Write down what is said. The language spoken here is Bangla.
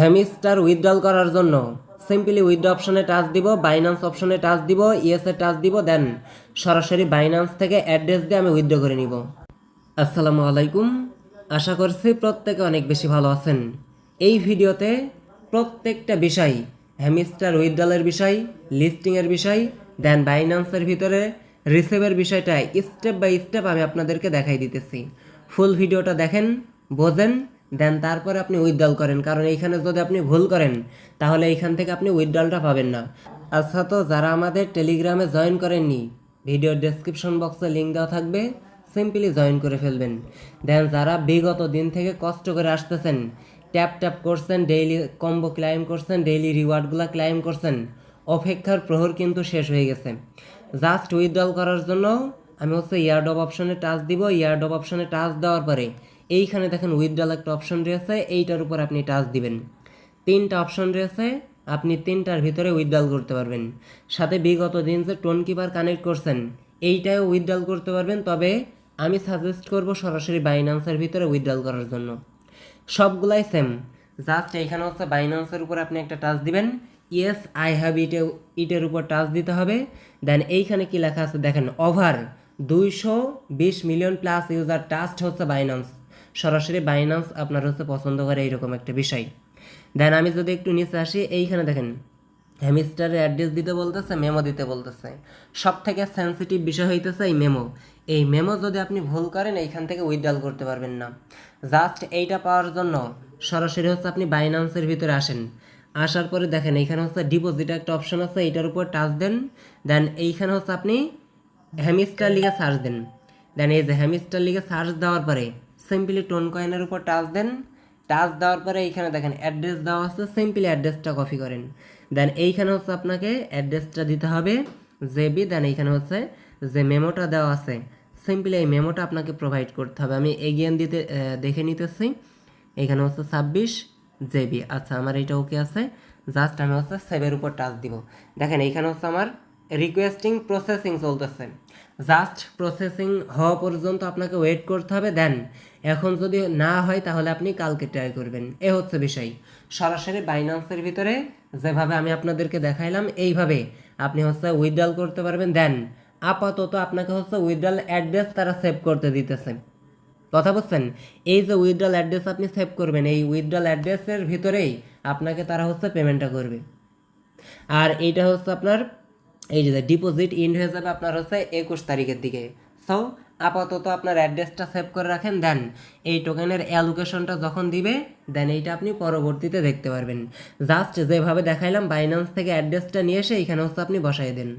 হ্যামিস্টার উইথড্রল করার জন্য সিম্পলি উইথড্র অপশনে টাচ দিব, বাইন্যান্স অপশনে টাচ দিব, ইয়েসে টাচ দিব, দেন সরাসরি বাইন্যান্স থেকে অ্যাড্রেস দিয়ে আমি উইথড্র করে নিব। আসসালামু আলাইকুম, আশা করছি প্রত্যেকে অনেক বেশি ভালো আছেন। এই ভিডিওতে প্রত্যেকটা বিষয়, হ্যামিস্টার উইথড্রলের বিষয়, লিস্টিংয়ের বিষয়, দেন বাইন্যান্সের ভিতরে রিসিভের বিষয়টা স্টেপ বাই স্টেপ আমি আপনাদেরকে দেখাই দিতেছি। ফুল ভিডিওটা দেখেন, বোঝেন, দেন তারপরে আপনি উইথড্রল করেন, কারণ এইখানে যদি আপনি ভুল করেন তাহলে এইখান থেকে আপনি উইথড্রলটা পাবেন না। আচ্ছা, তো যারা আমাদের টেলিগ্রামে জয়েন করেননি, ভিডিওর ডেসক্রিপশন বক্সে লিঙ্ক দেওয়া থাকবে, সিম্পলি জয়েন করে ফেলবেন। দেন যারা বিগত দিন থেকে কষ্ট করে আসতেছেন, ট্যাপ ট্যাপ করছেন, ডেইলি কম্বো ক্লাইম করছেন, ডেইলি রিওয়ার্ডগুলো ক্লাইম করছেন, অপেক্ষার প্রহর কিন্তু শেষ হয়ে গেছে। জাস্ট উইথড্রল করার জন্য আমি ইয়ারড্রপ অপশনে টাচ দিব। ইয়ারড্রপ অপশনে টাচ দেওয়ার পরে এইখানে দেখেন উইথড্রল একটা অপশন রয়েছে, এইটার উপর আপনি টাচ দিবেন। তিনটা অপশন রয়েছে, আপনি তিনটার ভিতরে উইথড্রল করতে পারবেন। সাথে বিগত দিন যে টোন কিপার কানেক্ট করছেন এইটাও উইথড্রল করতে পারবেন, তবে আমি সাজেস্ট করব সরাসরি বাইন্যান্সের ভিতরে উইথড্রল করার জন্য। সবগুলাই সেম, জাস্ট এইখানে বাইন্যান্সের উপর আপনি একটা টাচ দিবেন, ইয়েস আই হ্যাভ ইটের উপর টাচ দিতে হবে। দেন এইখানে কি লেখা আছে দেখেন, over 220 million plus user trust Binance. সরাসরি বাইন্যান্স আপনার পছন্দ করে এইরকম একটা বিষয়। দেন আমি যদি একটু নিচে আসি, এইখানে দেখেন হ্যামিস্টারের অ্যাড্রেস দিতে বলতেছে, মেমো দিতে বলতেছে। সব থেকে সেন্সিটিভ বিষয় হইতেছে এই মেমো। এই মেমো যদি আপনি ভুল করেন এইখান থেকে উইথড্রল করতে পারবেন না। জাস্ট এইটা পাওয়ার জন্য সরাসরি আপনি বাইন্যান্সের ভিতরে আসেন। আসার পরে দেখেন এইখানে ডিপোজিট একটা অপশন আছে, এইটার উপর টাচ দেন। দেন এইখানে আপনি হ্যামিস্টার লিগে সার্চ দেন। দেন এই যে হ্যামিস্টার লিগে সার্চ দেওয়ার পরে সিম্পলি টোন কয়েনের উপর টাচ দেন। টাচ দেওয়ার পরে এইখানে দেখেন অ্যাড্রেস দেওয়া আছে, সিম্পলি অ্যাড্রেসটা কপি করেন। দেন এইখানে আপনাকে অ্যাড্রেসটা দিতে হবে জেবি। দেন এইখানে যে মেমোটা দেওয়া আছে, সিম্পলি এই মেমোটা আপনাকে প্রোভাইড করতে হবে। আমি এগিয়ে দেখে নিতেছি। এইখানে 26 জেবি। আচ্ছা, আমার এইটা ওকে আছে। জাস্ট আমি সেভের উপর টাচ দিব। দেখেন এইখানে আমার রিকোয়েস্টিং প্রসেসিং চলতেছে। জাস্ট প্রসেসিং হওয়া পর্যন্ত আপনাকে ওয়েট করতে হবে। দেন এখন যদি না হয় তাহলে আপনি কালকে ট্রাই করবেন। এ হচ্ছে বিষয়। সরাসরি বাইন্যান্সের ভিতরে যেভাবে আমি আপনাদেরকে দেখাইলাম এইভাবে আপনি উইথড্রল করতে পারবেন। দেন আপাতত আপনাকে উইথড্রল অ্যাড্রেস তারা সেভ করতে দিতেছে। কথা বুঝছেন? এই যে উইথড্রল অ্যাড্রেস আপনি সেভ করবেন, এই উইথড্রল অ্যাড্রেসের ভিতরেই আপনাকে তারা পেমেন্টটা করবে। আর এইটা আপনার এই যে ডিপোজিট ইন্ড হয়ে যাবে আপনার 21 তারিখের দিকে। সো আপাতত আপনার অ্যাড্রেসটা সেভ করে রাখেন। দেন এই টোকেনের অ্যালোকেশনটা যখন দিবে, দেন এইটা আপনি পরবর্তীতে দেখতে পারবেন। জাস্ট যেভাবে দেখাইলাম বাইন্যান্স থেকে অ্যাড্রেসটা নিয়ে এসে এইখানে আপনি বসাই দেন।